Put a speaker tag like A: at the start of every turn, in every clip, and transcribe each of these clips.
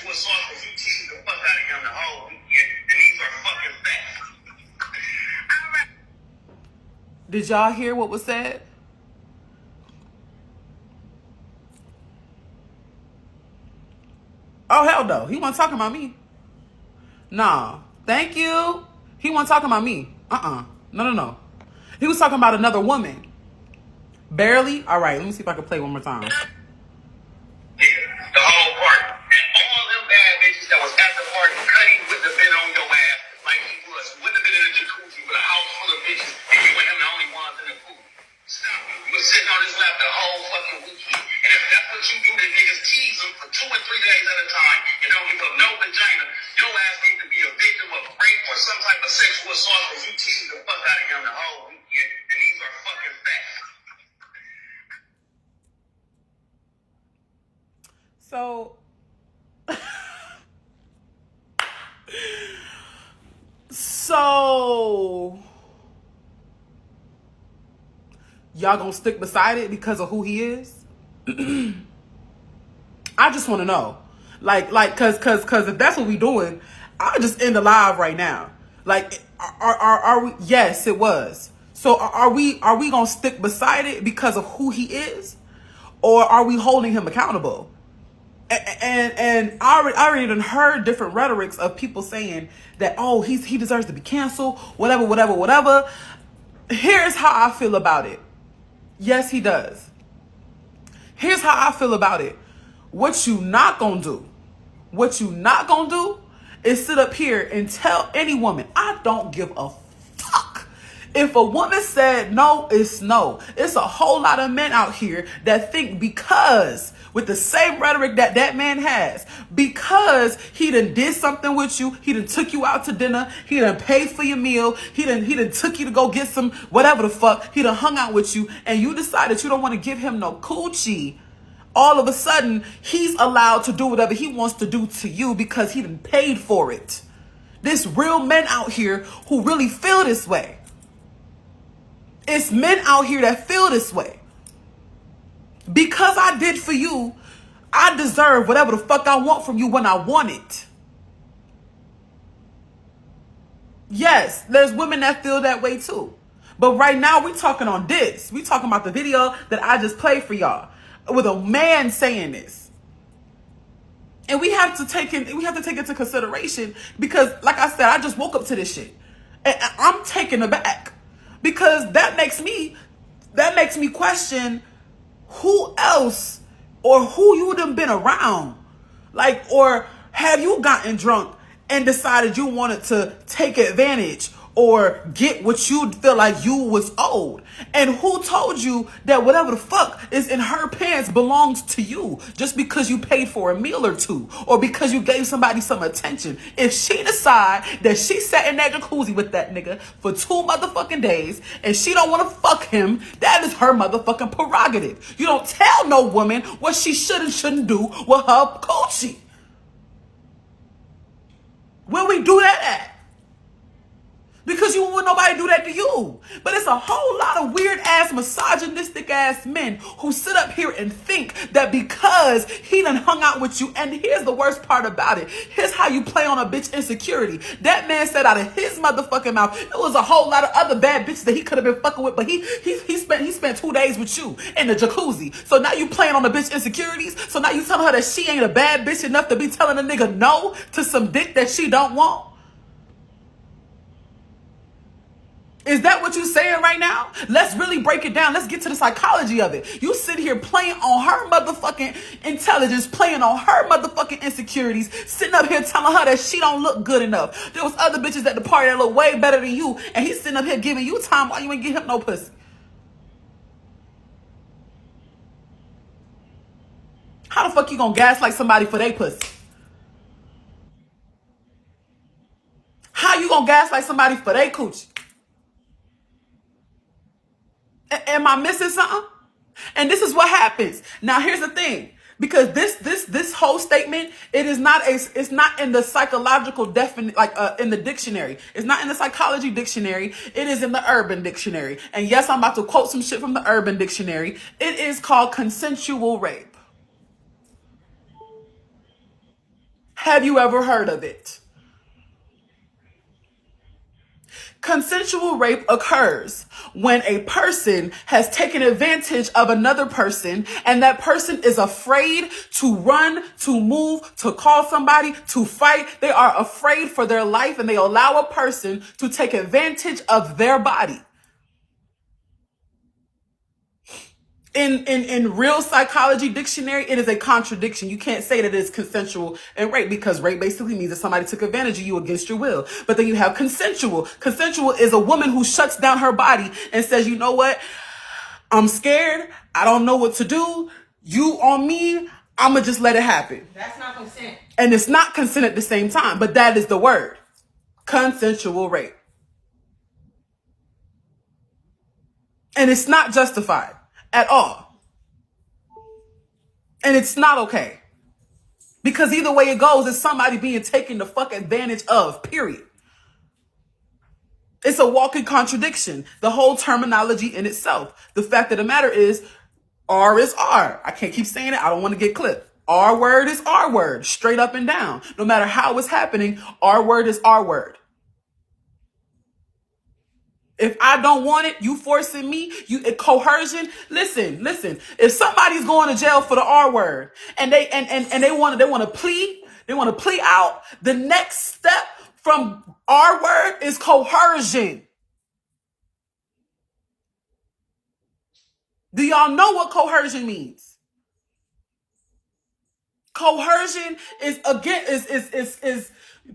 A: sexual assault because you teased the fuck out of him the whole weekend, and these are fucking facts.
B: Did y'all hear what was said? Oh, hell no. He wasn't talking about me. Nah. Thank you. He wasn't talking about me. No. He was talking about another woman. Barely? All right, let me see if I can play one more time.
A: Yeah, the whole party. And all them bad bitches that was at the party, Cuddy wouldn't have been on your ass like he was. Wouldn't have been in a jacuzzi with a house full of bitches and you and him the only ones in the pool. Stop. You was sitting on his lap the whole fucking weekend. And if that's what you do to niggas, tease them for 2 or 3 days at a time and don't give up no vagina, your ass needs to be a victim of rape or some type of sexual assault because you teased the fuck out of him the whole weekend. And these are fucking facts.
B: So y'all gonna stick beside it because of who he is? I just want to know, cause if that's what we doing, I'll just end the live right now. Like, are we? Yes, it was. So are we gonna stick beside it because of who he is, or are we holding him accountable? And I already done heard different rhetorics of people saying that, oh, he deserves to be canceled, whatever. Here's how I feel about it. Yes, he does. Here's how I feel about it. What you not gonna do is sit up here and tell any woman, I don't give a fuck. If a woman said no, it's no. It's a whole lot of men out here that think because, with the same rhetoric that man has, because he done did something with you, he done took you out to dinner, he done paid for your meal, he done took you to go get some whatever the fuck, he done hung out with you, and you decide that you don't want to give him no coochie, all of a sudden, he's allowed to do whatever he wants to do to you because he done paid for it. There's real men out here who really feel this way. It's men out here that feel this way. Because I did for you, I deserve whatever the fuck I want from you when I want it. Yes, there's women that feel that way too. But right now, we're talking on this. We're talking about the video that I just played for y'all with a man saying this. And we have to take it into consideration because, like I said, I just woke up to this shit. And I'm taken aback because that makes me question who else or who you done been around. Like, or have you gotten drunk and decided you wanted to take advantage or get what you feel like you was owed? And who told you that whatever the fuck is in her pants belongs to you just because you paid for a meal or two or because you gave somebody some attention? If she decide that she sat in that jacuzzi with that nigga for 2 motherfucking days and she don't want to fuck him, that is her motherfucking prerogative. You don't tell no woman what she should and shouldn't do with her coochie. Where we do that at? Because you wouldn't nobody do that to you. But it's a whole lot of weird ass, misogynistic ass men who sit up here and think that because he done hung out with you, and here's the worst part about it. Here's how you play on a bitch insecurity. That man said out of his motherfucking mouth, it was a whole lot of other bad bitches that he could have been fucking with, but he spent 2 days with you in the jacuzzi. So now you playing on the bitch insecurities. So now you telling her that she ain't a bad bitch enough to be telling a nigga no to some dick that she don't want. Is that what you're saying right now? Let's really break it down. Let's get to the psychology of it. You sit here playing on her motherfucking intelligence, playing on her motherfucking insecurities, sitting up here telling her that she don't look good enough. There was other bitches at the party that look way better than you, and he's sitting up here giving you time while you ain't get him no pussy. How the fuck you gonna gaslight somebody for their pussy? How you gonna gaslight somebody for their coochie? Am I missing something? And this is what happens. Now, here's the thing. Because this whole statement, it's not in the psychological in the dictionary. It's not in the psychology dictionary. It is in the Urban Dictionary. And yes, I'm about to quote some shit from the Urban Dictionary. It is called consensual rape. Have you ever heard of it? Consensual rape occurs when a person has taken advantage of another person and that person is afraid to run, to move, to call somebody, to fight. They are afraid for their life and they allow a person to take advantage of their body. In real psychology dictionary, it is a contradiction. You can't say that it's consensual and rape because rape basically means that somebody took advantage of you against your will. But then you have consensual. Consensual is a woman who shuts down her body and says, you know what? I'm scared. I don't know what to do. You on me. I'm going to just let it happen.
C: That's not consent.
B: And it's not consent at the same time, but that is the word. Consensual rape. And it's not justified at all. And it's not okay. Because either way it goes, it's somebody being taken the fuck advantage of, period. It's a walking contradiction. The whole terminology in itself. The fact of the matter is, R is R. I can't keep saying it. I don't want to get clipped. R word is R word, straight up and down. No matter how it's happening, R word is R word. If I don't want it, you forcing me, coercion. Listen. If somebody's going to jail for the R word and they want to plea out, the next step from R word is coercion. Do y'all know what coercion means? Coercion is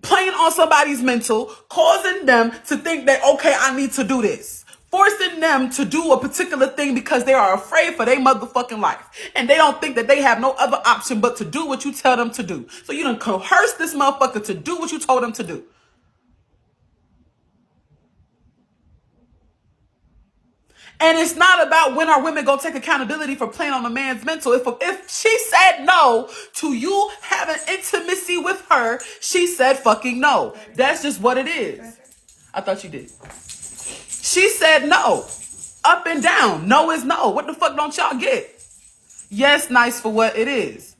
B: playing on somebody's mental, causing them to think that, okay, I need to do this. Forcing them to do a particular thing because they are afraid for their motherfucking life. And they don't think that they have no other option but to do what you tell them to do. So you done coerce this motherfucker to do what you told them to do. And it's not about when are women going to take accountability for playing on a man's mental. If she said no to you having intimacy with her, she said fucking no. That's just what it is. I thought you did. She said no. Up and down. No is no. What the fuck don't y'all get? Yes, nice for what it is.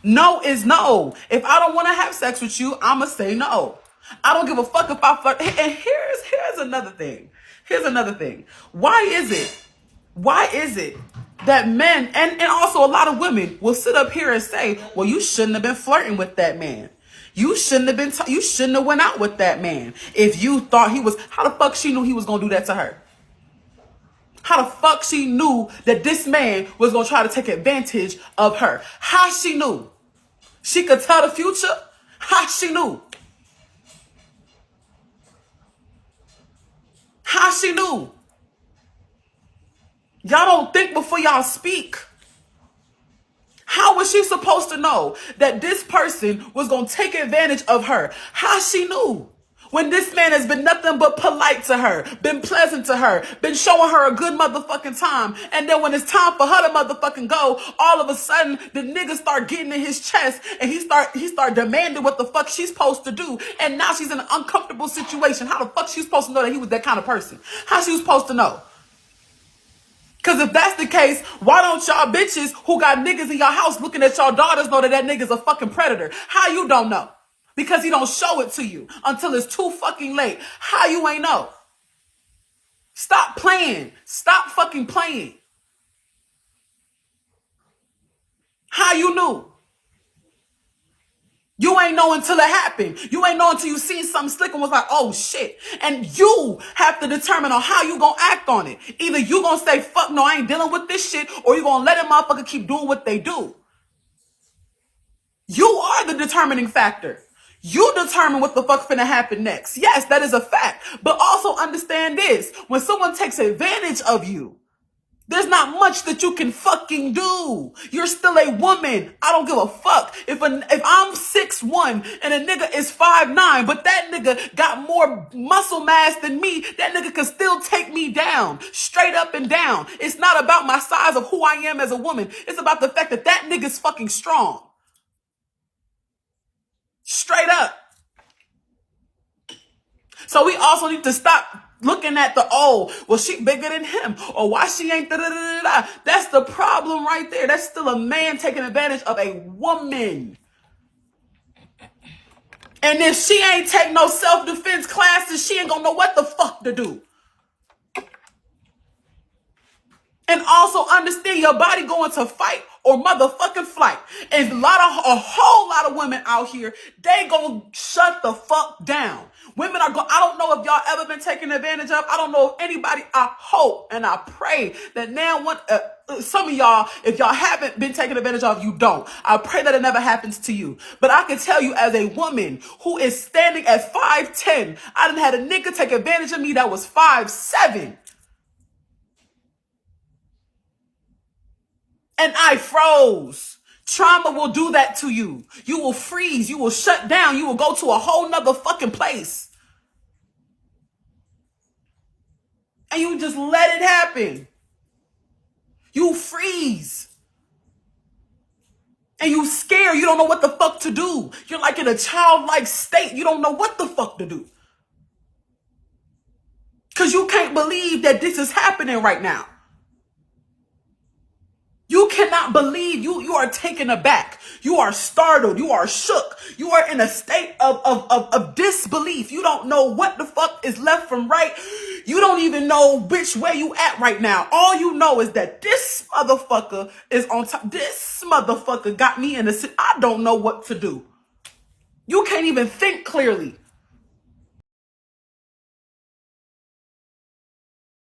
B: No is no. If I don't want to have sex with you, I'ma say no. I don't give a fuck if I fuck. And here's another thing. Here's another thing. Why is it that men and also a lot of women will sit up here and say, well, you shouldn't have been flirting with that man. You shouldn't have went out with that man. If you thought he was, how the fuck she knew he was going to do that to her? How the fuck she knew that this man was going to try to take advantage of her? How she knew? She could tell the future? How she knew? How she knew? Y'all don't think before y'all speak. How was she supposed to know that this person was going to take advantage of her? How she knew? When this man has been nothing but polite to her, been pleasant to her, been showing her a good motherfucking time. And then when it's time for her to motherfucking go, all of a sudden the nigga start getting in his chest and he start demanding what the fuck she's supposed to do. And now she's in an uncomfortable situation. How the fuck she supposed to know that he was that kind of person? How she was supposed to know? Because if that's the case, why don't y'all bitches who got niggas in your house looking at y'all daughters know that nigga's a fucking predator? How you don't know? Because he don't show it to you until it's too fucking late. How you ain't know? Stop playing. Stop fucking playing. How you knew? You ain't know until it happened. You ain't know until you seen something slick and was like, oh shit. And you have to determine on how you gonna act on it. Either you gonna say, fuck no, I ain't dealing with this shit, or you gonna let a motherfucker keep doing what they do. You are the determining factor. You determine what the fuck's finna happen next. Yes, that is a fact. But also understand this. When someone takes advantage of you, there's not much that you can fucking do. You're still a woman. I don't give a fuck. If I'm 6'1" and a nigga is 5'9", but that nigga got more muscle mass than me, that nigga can still take me down. Straight up and down. It's not about my size of who I am as a woman. It's about the fact that that nigga's fucking strong. Straight up. So we also need to stop looking at well, she bigger than him, or why she ain't da-da-da-da-da. That's the problem right there. That's still a man taking advantage of a woman. And if she ain't take no self-defense classes, she ain't gonna know what the fuck to do. And also understand your body going to fight or motherfucking flight. And a whole lot of women out here, they gonna shut the fuck down. Women are I don't know if y'all ever been taken advantage of. I don't know if anybody. I hope and I pray that now some of y'all, if y'all haven't been taken advantage of, you don't. I pray that it never happens to you. But I can tell you, as a woman who is standing at 5'10", I done had a nigga take advantage of me that was 5'7". And I froze. Trauma will do that to you. You will freeze. You will shut down. You will go to a whole nother fucking place. And you just let it happen. You freeze. And you scared. You don't know what the fuck to do. You're like in a childlike state. You don't know what the fuck to do. Because you can't believe that this is happening right now. You cannot believe. You are taken aback. You are startled. You are shook. You are in a state of disbelief. You don't know what the fuck is left from right. You don't even know which way you at right now. All you know is that this motherfucker is on top. This motherfucker got me in a... I don't know what to do. You can't even think clearly.